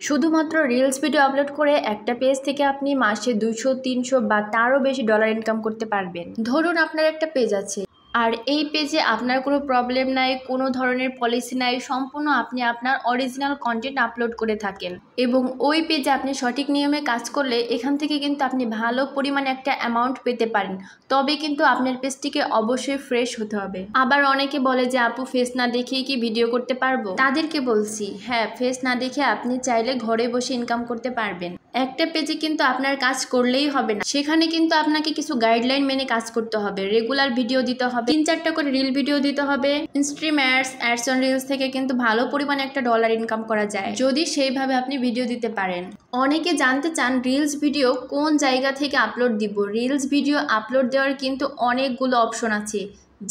শুধুমাত্র reels video upload করে একটা পেজ থেকে আপনি মাসে 200-300 বা তারও বেশি ডলার ইনকাম করতে পারবেন। ধরুন আপনার একটা পেজ আছে, আর এই পেজে আপনার কোনো প্রবলেম নাই, কোনো ধরনের পলিসি নাই, সম্পূর্ণ আপনি আপনার অরিজিনাল কন্টেন্ট আপলোড করে থাকেন এবং ওই পেজে আপনি সঠিক নিয়মে কাজ করলে এখান থেকে কিন্তু আপনি ভালো পরিমাণে একটা অ্যামাউন্ট পেতে পারেন। তবে কিন্তু আপনার পেজটিকে অবশ্যই ফ্রেশ হতে হবে। আবার অনেকে বলে যে আপু ফেস না দেখেই কি ভিডিও করতে পারবো? তাদেরকে বলছি, হ্যাঁ, ফেস না দেখে আপনি চাইলে ঘরে বসে ইনকাম করতে পারবেন। একটা পেজে কিন্তু আপনার কাজ করলেই হবে না, সেখানে কিন্তু আপনাকে কিছু গাইডলাইন মেনে কাজ করতে হবে। রেগুলার ভিডিও দিতে হবে, 3-4টা করে রিল ভিডিও দিতে হবে। ইনস্ট্রিম অ্যাডস অন রিলস থেকে কিন্তু ভালো পরিমাণে একটা ডলার ইনকাম করা যায় যদি সেইভাবে আপনি ভিডিও দিতে পারেন। অনেকে জানতে চান রিলস ভিডিও কোন জায়গা থেকে আপলোড দিব। রিলস ভিডিও আপলোড দেওয়ার কিন্তু অনেকগুলো অপশন আছে,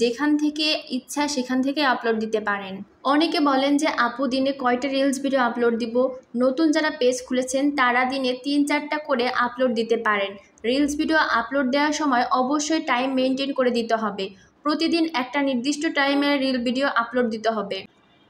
যেখান থেকে ইচ্ছা সেখান থেকে আপলোড দিতে পারেন। অনেকে বলেন যে আপু দিনে কয়টা রিলস ভিডিও আপলোড দিব? নতুন যারা পেজ খুলেছেন তারা দিনে 3-4টা করে আপলোড দিতে পারেন। রিলস ভিডিও আপলোড দেওয়ার সময় অবশ্যই টাইম মেনটেন করে দিতে হবে। প্রতিদিন একটা নির্দিষ্ট টাইমে রিল ভিডিও আপলোড দিতে হবে।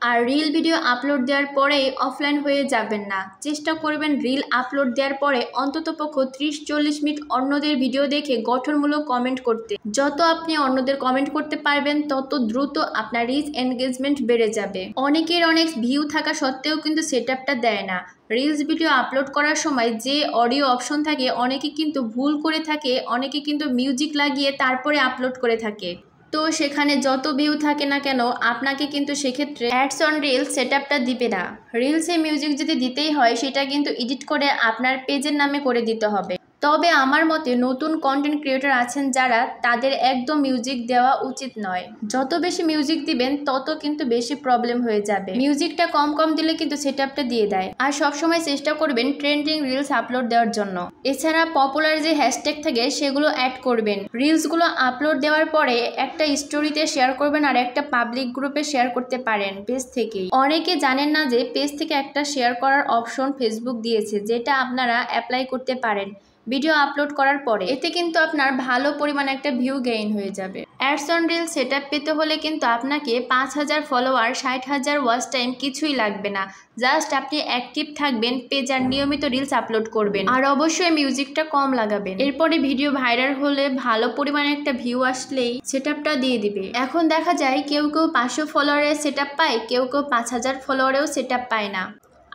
আর রিল ভিডিও আপলোড দেওয়ার পরেই অফলাইন হয়ে যাবেন না। চেষ্টা করবেন রিল আপলোড দেওয়ার পরে অন্ততপক্ষে 30-40 মিনিট অন্যদের ভিডিও দেখে গঠনমূলক কমেন্ট করতে। যত আপনি অন্যদের কমেন্ট করতে পারবেন তত দ্রুত আপনার রিচ এনগেজমেন্ট বেড়ে যাবে। অনেকের অনেক ভিউ থাকা সত্ত্বেও কিন্তু সেটআপটা দেয় না। রিলস ভিডিও আপলোড করার সময় যে অডিও অপশন থাকে অনেকে কিন্তু ভুল করে থাকে, অনেকে কিন্তু মিউজিক লাগিয়ে তারপরে আপলোড করে থাকে। তো সেখানে যত ভিউ থাকে না কেন আপনাকে কিন্তু সেক্ষেত্রে অ্যাডস অন রিলস সেটআপটা দিবে না। রিলসে মিউজিক যদি দিতেই হয় সেটা কিন্তু এডিট করে আপনার পেজের নামে করে দিতে হবে। তবে আমার মতে নতুন কন্টেন্ট ক্রিয়েটর আছেন যারা, তাদের একদম মিউজিক দেওয়া উচিত নয়। যত বেশি মিউজিক দিবেন তত কিন্তু বেশি প্রবলেম হয়ে যাবে। মিউজিকটা কম কম দিলে কিন্তু সেটআপটা দিয়ে দেয়। আর সবসময় চেষ্টা করবেন ট্রেন্ডিং রিলস আপলোড দেওয়ার জন্য। এছাড়া পপুলার যে হ্যাশট্যাগ থাকে সেগুলো অ্যাড করবেন। রিলসগুলো আপলোড দেওয়ার পরে একটা স্টোরিতে শেয়ার করবেন আর একটা পাবলিক গ্রুপে শেয়ার করতে পারেন পেজ থেকেই। অনেকে জানেন না যে পেজ থেকে একটা শেয়ার করার অপশন ফেসবুক দিয়েছে, যেটা আপনারা অ্যাপ্লাই করতে পারেন ভিডিও আপলোড করার পরে। এতে কিন্তু আপনার ভালো পরিমাণে একটা ভিউ গেইন হয়ে যাবে। অ্যাডস অন রিল সেটআপ পেতে হলে কিন্তু আপনাকে 5000 ফলোয়ার, 60,000 ওয়াচ টাইম কিছুই লাগবে না। জাস্ট আপনি অ্যাক্টিভ থাকবেন পেজ আর নিয়মিত রিলস আপলোড করবেন, আর অবশ্যই মিউজিকটা কম লাগাবেন। এরপরে ভিডিও ভাইরাল হলে ভালো পরিমাণে একটা ভিউ আসলেই সেটআপটা দিয়ে দিবে। এখন দেখা যায় কেউ কেউ 500 ফলোয়ারের সেটআপ পায়, কেউ কেউ 5000 ফলোয়ারেও সেটআপ পায় না।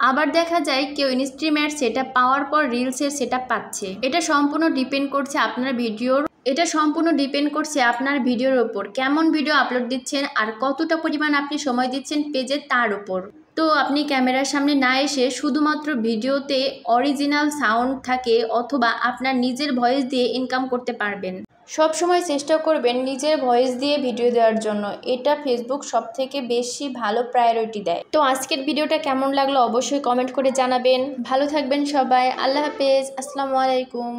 আবার দেখা যায় কেউ ইনস্ট্রিম অ্যাড সেটআপ পাওয়ার পর রিলসের সেটআপ পাচ্ছে। এটা সম্পূর্ণ ডিপেন্ড করছে আপনার ভিডিওর ওপর, কেমন ভিডিও আপলোড দিচ্ছেন আর কতটা পরিমাণ আপনি সময় দিচ্ছেন পেজে তার উপর। তো আপনি ক্যামেরার সামনে না এসে শুধুমাত্র ভিডিওতে অরিজিনাল সাউন্ড থাকে অথবা আপনার নিজের ভয়েস দিয়ে ইনকাম করতে পারবেন। সব সময় চেষ্টা করবেন নিজের ভয়েস দিয়ে ভিডিও দেওয়ার জন্য। এটা ফেসবুক সবথেকে বেশি ভালো প্রায়োরিটি দেয়। তো আজকের ভিডিওটা কেমন লাগলো অবশ্যই কমেন্ট করে জানাবেন। ভালো থাকবেন সবাই। আল্লাহ হাফেজ। আসসালামু আলাইকুম।